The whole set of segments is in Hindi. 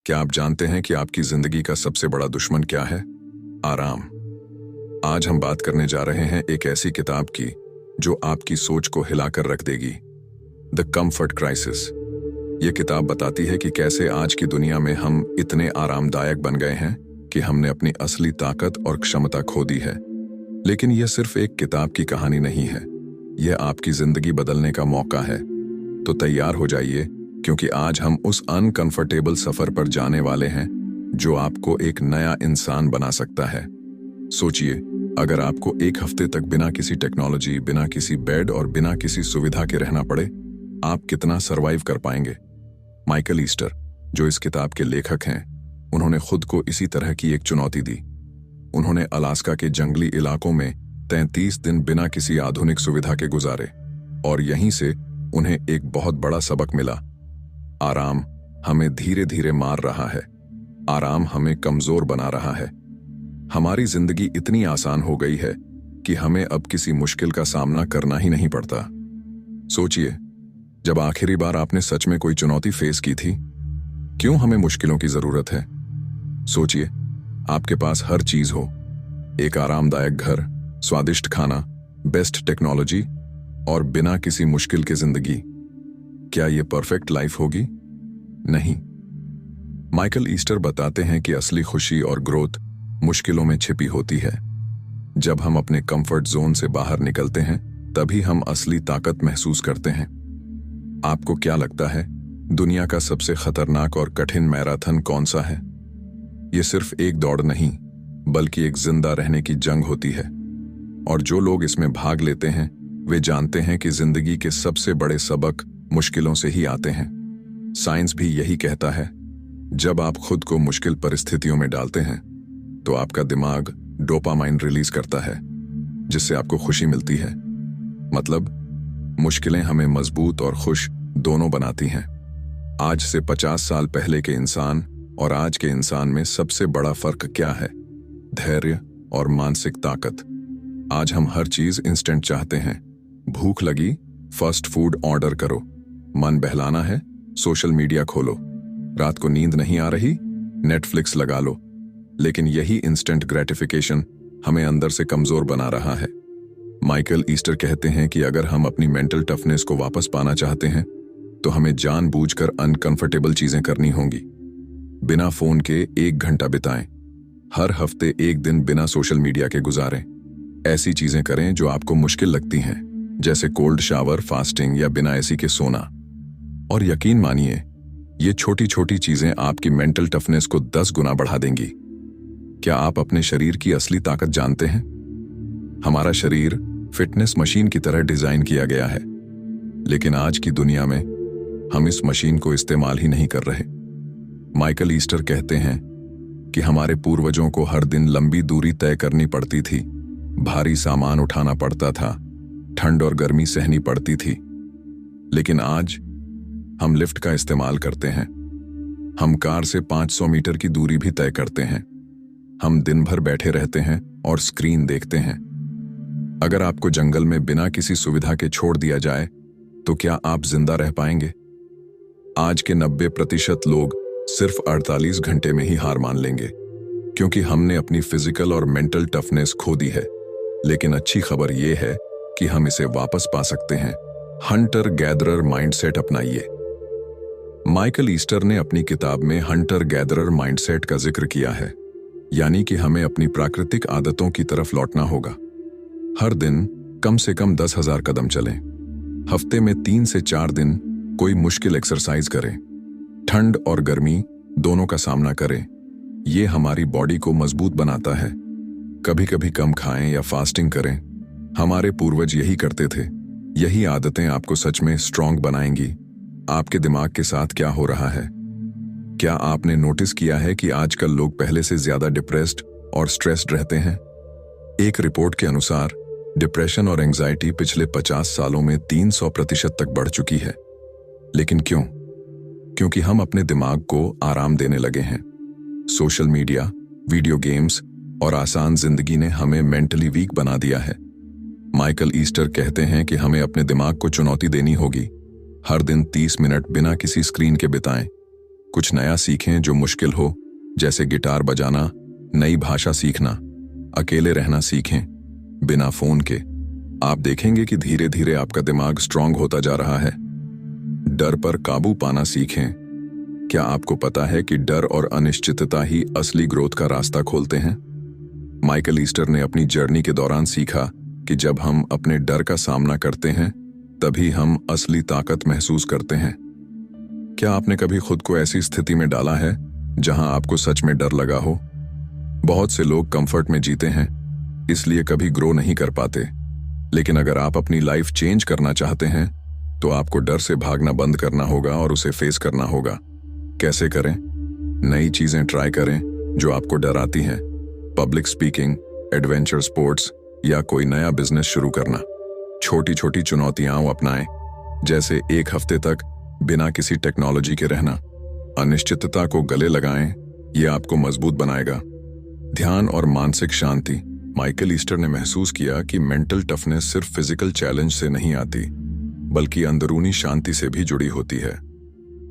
क्या आप जानते हैं कि आपकी जिंदगी का सबसे बड़ा दुश्मन क्या है? आराम। आज हम बात करने जा रहे हैं एक ऐसी किताब की जो आपकी सोच को हिलाकर रख देगी। The comfort crisis. ये किताब बताती है कि कैसे आज की दुनिया में हम इतने आरामदायक बन गए हैं कि हमने अपनी असली ताकत और क्षमता खो दी है। लेकिन यह सिर्फ एक किताब की कहानी नहीं है, यह आपकी जिंदगी बदलने का मौका है। तो तैयार हो जाइए, क्योंकि आज हम उस अनकंफर्टेबल सफर पर जाने वाले हैं जो आपको एक नया इंसान बना सकता है। सोचिए, अगर आपको एक हफ्ते तक बिना किसी टेक्नोलॉजी, बिना किसी बेड और बिना किसी सुविधा के रहना पड़े, आप कितना सरवाइव कर पाएंगे? माइकल ईस्टर, जो इस किताब के लेखक हैं, उन्होंने खुद को इसी तरह की एक चुनौती दी। उन्होंने अलास्का के जंगली इलाकों में 33 दिन बिना किसी आधुनिक सुविधा के गुजारे, और यहीं से उन्हें एक बहुत बड़ा सबक मिला। आराम हमें धीरे धीरे मार रहा है। आराम हमें कमजोर बना रहा है। हमारी जिंदगी इतनी आसान हो गई है कि हमें अब किसी मुश्किल का सामना करना ही नहीं पड़ता। सोचिए, जब आखिरी बार आपने सच में कोई चुनौती फेस की थी। क्यों हमें मुश्किलों की जरूरत है? सोचिए, आपके पास हर चीज हो, एक आरामदायक घर, स्वादिष्ट खाना, बेस्ट टेक्नोलॉजी और बिना किसी मुश्किल के जिंदगी। क्या ये परफेक्ट लाइफ होगी? नहीं। माइकल ईस्टर बताते हैं कि असली खुशी और ग्रोथ मुश्किलों में छिपी होती है। जब हम अपने कंफर्ट जोन से बाहर निकलते हैं, तभी हम असली ताकत महसूस करते हैं। आपको क्या लगता है, दुनिया का सबसे खतरनाक और कठिन मैराथन कौन सा है? ये सिर्फ एक दौड़ नहीं, बल्कि एक जिंदा रहने की जंग होती है। और जो लोग इसमें भाग लेते हैं, वे जानते हैं कि जिंदगी के सबसे बड़े सबक मुश्किलों से ही आते हैं। साइंस भी यही कहता है। जब आप खुद को मुश्किल परिस्थितियों में डालते हैं, तो आपका दिमाग डोपामाइन रिलीज करता है, जिससे आपको खुशी मिलती है। मतलब, मुश्किलें हमें मजबूत और खुश दोनों बनाती हैं। आज से 50 साल पहले के इंसान और आज के इंसान में सबसे बड़ा फर्क क्या है? धैर्य और मानसिक ताकत। आज हम हर चीज इंस्टेंट चाहते हैं। भूख लगी, फास्ट फूड ऑर्डर करो। मन बहलाना है, सोशल मीडिया खोलो। रात को नींद नहीं आ रही, नेटफ्लिक्स लगा लो। लेकिन यही इंस्टेंट ग्रेटिफिकेशन हमें अंदर से कमजोर बना रहा है। माइकल ईस्टर कहते हैं कि अगर हम अपनी मेंटल टफनेस को वापस पाना चाहते हैं, तो हमें जानबूझकर अनकंफर्टेबल चीजें करनी होंगी। बिना फोन के 1 घंटा बिताएं। हर हफ्ते 1 दिन बिना सोशल मीडिया के गुजारें। ऐसी चीजें करें जो आपको मुश्किल लगती हैं, जैसे कोल्ड शावर, फास्टिंग या बिना एसी के सोना। और यकीन मानिए, ये छोटी छोटी चीजें आपकी मेंटल टफनेस को 10 गुना बढ़ा देंगी। क्या आप अपने शरीर की असली ताकत जानते हैं? हमारा शरीर फिटनेस मशीन की तरह डिजाइन किया गया है, लेकिन आज की दुनिया में हम इस मशीन को इस्तेमाल ही नहीं कर रहे। माइकल ईस्टर कहते हैं कि हमारे पूर्वजों को हर दिन लंबी दूरी तय करनी पड़ती थी, भारी सामान उठाना पड़ता था, ठंड और गर्मी सहनी पड़ती थी। लेकिन आज हम लिफ्ट का इस्तेमाल करते हैं। हम कार से 500 मीटर की दूरी भी तय करते हैं। हम दिन भर बैठे रहते हैं और स्क्रीन देखते हैं। अगर आपको जंगल में बिना किसी सुविधा के छोड़ दिया जाए, तो क्या आप जिंदा रह पाएंगे? आज के 90% लोग सिर्फ 48 घंटे में ही हार मान लेंगे, क्योंकि हमने अपनी फिजिकल और मेंटल टफनेस खो दी है। लेकिन अच्छी खबर यह है कि हम इसे वापस पा सकते हैं। हंटर गैदरर माइंडसेट अपनाइए। माइकल ईस्टर ने अपनी किताब में हंटर गैदरर माइंडसेट का जिक्र किया है, यानी कि हमें अपनी प्राकृतिक आदतों की तरफ लौटना होगा। हर दिन कम से कम 10,000 कदम चलें। हफ्ते में 3 से 4 दिन कोई मुश्किल एक्सरसाइज करें। ठंड और गर्मी दोनों का सामना करें। ये हमारी बॉडी को मजबूत बनाता है। कभी कभी कम खाएं या फास्टिंग करें। हमारे पूर्वज यही करते थे। यही आदतें आपको सच में स्ट्रांग बनाएंगी। आपके दिमाग के साथ क्या हो रहा है? क्या आपने नोटिस किया है कि आजकल लोग पहले से ज्यादा डिप्रेस्ड और स्ट्रेस्ड रहते हैं? एक रिपोर्ट के अनुसार डिप्रेशन और एंजाइटी पिछले 50 सालों में 300% तक बढ़ चुकी है। लेकिन क्यों? क्योंकि हम अपने दिमाग को आराम देने लगे हैं। सोशल मीडिया, वीडियो गेम्स और आसान जिंदगी ने हमें मेंटली वीक बना दिया है। माइकल ईस्टर कहते हैं कि हमें अपने दिमाग को चुनौती देनी होगी। हर दिन 30 मिनट बिना किसी स्क्रीन के बिताएं। कुछ नया सीखें जो मुश्किल हो, जैसे गिटार बजाना, नई भाषा सीखना। अकेले रहना सीखें, बिना फोन के। आप देखेंगे कि धीरे धीरे आपका दिमाग स्ट्रांग होता जा रहा है। डर पर काबू पाना सीखें। क्या आपको पता है कि डर और अनिश्चितता ही असली ग्रोथ का रास्ता खोलते हैं? माइकल ईस्टर ने अपनी जर्नी के दौरान सीखा कि जब हम अपने डर का सामना करते हैं तभी हम असली ताकत महसूस करते हैं। क्या आपने कभी खुद को ऐसी स्थिति में डाला है जहां आपको सच में डर लगा हो? बहुत से लोग कंफर्ट में जीते हैं, इसलिए कभी ग्रो नहीं कर पाते। लेकिन अगर आप अपनी लाइफ चेंज करना चाहते हैं तो आपको डर से भागना बंद करना होगा और उसे फेस करना होगा। कैसे करें? नई चीजें ट्राई करें जो आपको डराती हैं। पब्लिक स्पीकिंग, एडवेंचर स्पोर्ट्स या कोई नया बिजनेस शुरू करना। छोटी छोटी चुनौतियां अपनाएं, जैसे एक हफ्ते तक बिना किसी टेक्नोलॉजी के रहना। अनिश्चितता को गले लगाएं, यह आपको मजबूत बनाएगा। ध्यान और मानसिक शांति। माइकल ईस्टर ने महसूस किया कि मेंटल टफनेस सिर्फ फिजिकल चैलेंज से नहीं आती, बल्कि अंदरूनी शांति से भी जुड़ी होती है।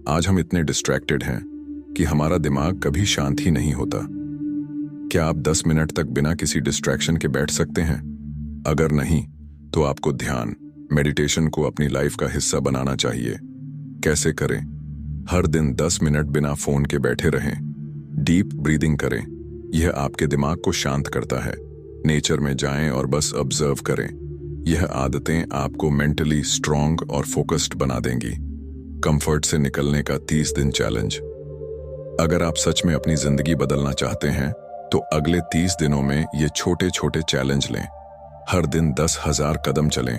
आज हम इतने डिस्ट्रैक्टेड हैं कि हमारा दिमाग कभी शांत ही नहीं होता। क्या आप 10 मिनट तक बिना किसी डिस्ट्रैक्शन के बैठ सकते हैं? अगर नहीं, तो आपको ध्यान, मेडिटेशन को अपनी लाइफ का हिस्सा बनाना चाहिए। कैसे करें? हर दिन 10 मिनट बिना फोन के बैठे रहें। डीप ब्रीदिंग करें, यह आपके दिमाग को शांत करता है। नेचर में जाएं और बस ऑब्जर्व करें। यह आदतें आपको मेंटली स्ट्रांग और फोकस्ड बना देंगी। कंफर्ट से निकलने का 30 दिन चैलेंज। अगर आप सच में अपनी जिंदगी बदलना चाहते हैं तो अगले 30 दिनों में ये छोटे छोटे चैलेंज लें। हर दिन 10,000 कदम चलें।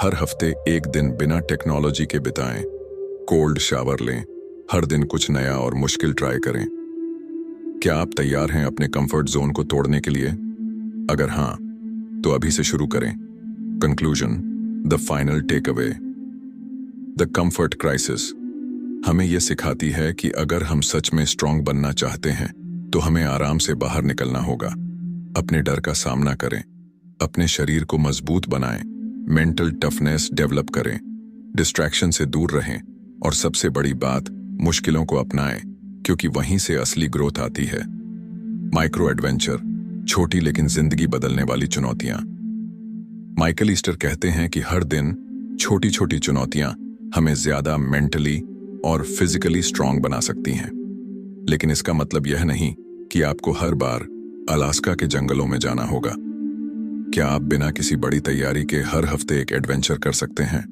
हर हफ्ते एक दिन बिना टेक्नोलॉजी के बिताएं। कोल्ड शावर लें। हर दिन कुछ नया और मुश्किल ट्राई करें। क्या आप तैयार हैं अपने कंफर्ट जोन को तोड़ने के लिए? अगर हाँ, तो अभी से शुरू करें। Conclusion, the final takeaway. The comfort crisis हमें यह सिखाती है कि अगर हम सच में स्ट्रांग बनना चाहते हैं तो हमें आराम से बाहर निकलना होगा। अपने डर का सामना करें, अपने शरीर को मजबूत बनाएं, मेंटल टफनेस डेवलप करें, डिस्ट्रैक्शन से दूर रहें और सबसे बड़ी बात, मुश्किलों को अपनाएं, क्योंकि वहीं से असली ग्रोथ आती है। माइक्रो एडवेंचर, छोटी लेकिन जिंदगी बदलने वाली चुनौतियां। माइकल ईस्टर कहते हैं कि हर दिन छोटी छोटी चुनौतियां हमें ज्यादा मेंटली और फिजिकली स्ट्रांग बना सकती हैं। लेकिन इसका मतलब यह नहीं कि आपको हर बार अलास्का के जंगलों में जाना होगा। क्या आप बिना किसी बड़ी तैयारी के हर हफ्ते एक एडवेंचर कर सकते हैं?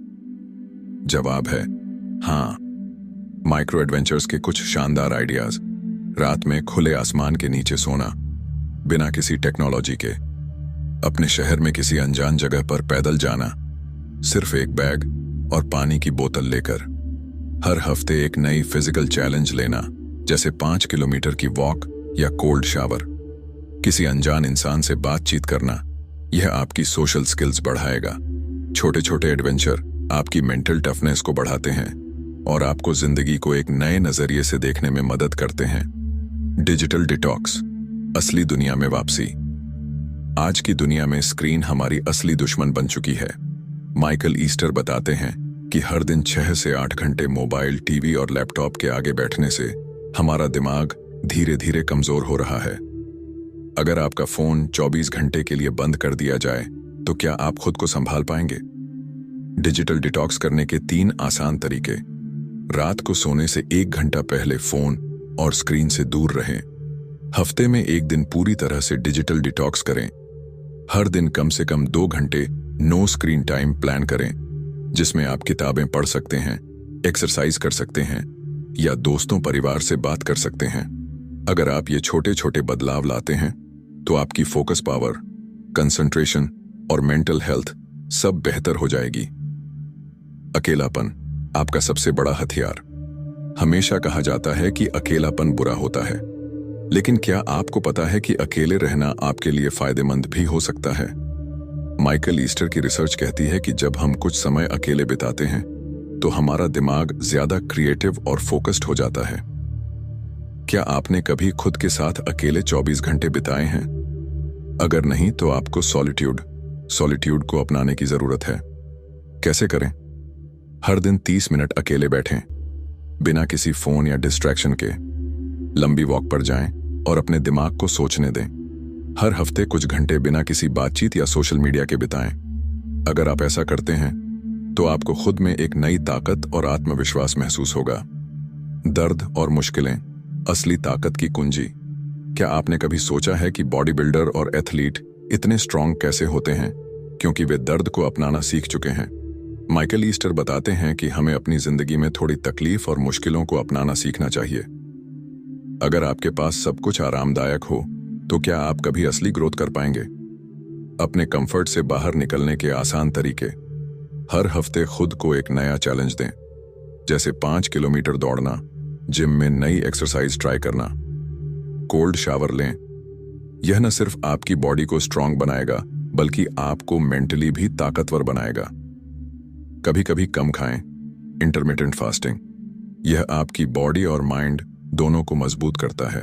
जवाब है हाँ। माइक्रो एडवेंचर्स के कुछ शानदार आइडियाज। रात में खुले आसमान के नीचे सोना, बिना किसी टेक्नोलॉजी के। अपने शहर में किसी अनजान जगह पर पैदल जाना, सिर्फ एक बैग और पानी की बोतल लेकर। हर हफ्ते एक नई फिजिकल चैलेंज लेना, जैसे 5 किलोमीटर की वॉक या कोल्ड शावर। किसी अनजान इंसान से बातचीत करना, यह आपकी सोशल स्किल्स बढ़ाएगा। छोटे छोटे एडवेंचर आपकी मेंटल टफनेस को बढ़ाते हैं और आपको जिंदगी को एक नए नजरिए से देखने में मदद करते हैं। डिजिटल डिटॉक्स, असली दुनिया में वापसी। आज की दुनिया में स्क्रीन हमारी असली दुश्मन बन चुकी है। माइकल ईस्टर बताते हैं कि हर दिन 6 से 8 घंटे मोबाइल, टीवी और लैपटॉप के आगे बैठने से हमारा दिमाग धीरे धीरे कमजोर हो रहा है। अगर आपका फोन 24 घंटे के लिए बंद कर दिया जाए तो क्या आप खुद को संभाल पाएंगे? डिजिटल डिटॉक्स करने के 3 आसान तरीके। रात को सोने से 1 घंटा पहले फोन और स्क्रीन से दूर रहें। हफ्ते में 1 दिन पूरी तरह से डिजिटल डिटॉक्स करें। हर दिन कम से कम 2 घंटे नो स्क्रीन टाइम प्लान करें, जिसमें आप किताबें पढ़ सकते हैं, एक्सरसाइज कर सकते हैं या दोस्तों परिवार से बात कर सकते हैं। अगर आप ये छोटे छोटे बदलाव लाते हैं तो आपकी फोकस पावर, कंसंट्रेशन और मेंटल हेल्थ सब बेहतर हो जाएगी। अकेलापन आपका सबसे बड़ा हथियार। हमेशा कहा जाता है कि अकेलापन बुरा होता है, लेकिन क्या आपको पता है कि अकेले रहना आपके लिए फायदेमंद भी हो सकता है? माइकल ईस्टर की रिसर्च कहती है कि जब हम कुछ समय अकेले बिताते हैं तो हमारा दिमाग ज्यादा क्रिएटिव और फोकस्ड हो जाता है। क्या आपने कभी खुद के साथ अकेले 24 घंटे बिताए हैं? अगर नहीं तो आपको सॉलिट्यूड को अपनाने की जरूरत है। कैसे करें? हर दिन 30 मिनट अकेले बैठें। बिना किसी फोन या डिस्ट्रैक्शन के। लंबी वॉक पर जाएं और अपने दिमाग को सोचने दें। हर हफ्ते कुछ घंटे बिना किसी बातचीत या सोशल मीडिया के बिताएं। अगर आप ऐसा करते हैं तो आपको खुद में एक नई ताकत और आत्मविश्वास महसूस होगा। दर्द और मुश्किलें असली ताकत की कुंजी। क्या आपने कभी सोचा है कि बॉडी बिल्डर और एथलीट इतने स्ट्रांग कैसे होते हैं? क्योंकि वे दर्द को अपनाना सीख चुके हैं। माइकल ईस्टर बताते हैं कि हमें अपनी जिंदगी में थोड़ी तकलीफ और मुश्किलों को अपनाना सीखना चाहिए। अगर आपके पास सब कुछ आरामदायक हो तो क्या आप कभी असली ग्रोथ कर पाएंगे? अपने कंफर्ट से बाहर निकलने के आसान तरीके। हर हफ्ते खुद को एक नया चैलेंज दें, जैसे 5 किलोमीटर दौड़ना, जिम में नई एक्सरसाइज ट्राई करना, कोल्ड शावर लें। यह न सिर्फ आपकी बॉडी को स्ट्रांग बनाएगा बल्कि आपको मेंटली भी ताकतवर बनाएगा। कभी कभी कम खाएं, इंटरमिटेंट फास्टिंग। यह आपकी बॉडी और माइंड दोनों को मजबूत करता है।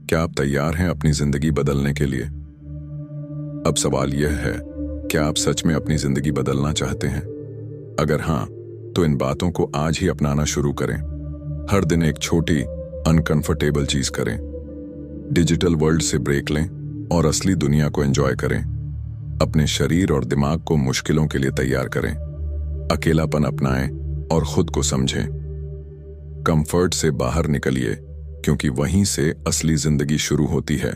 क्या आप तैयार हैं अपनी जिंदगी बदलने के लिए? अब सवाल यह है, क्या आप सच में अपनी जिंदगी बदलना चाहते हैं? अगर हां, तो इन बातों को आज ही अपनाना शुरू करें। हर दिन एक छोटी अनकंफर्टेबल चीज करें। डिजिटल वर्ल्ड से ब्रेक लें और असली दुनिया को एंजॉय करें। अपने शरीर और दिमाग को मुश्किलों के लिए तैयार करें। अकेलापन अपनाएं और खुद को समझें। कंफर्ट से बाहर निकलिए, क्योंकि वहीं से असली जिंदगी शुरू होती है।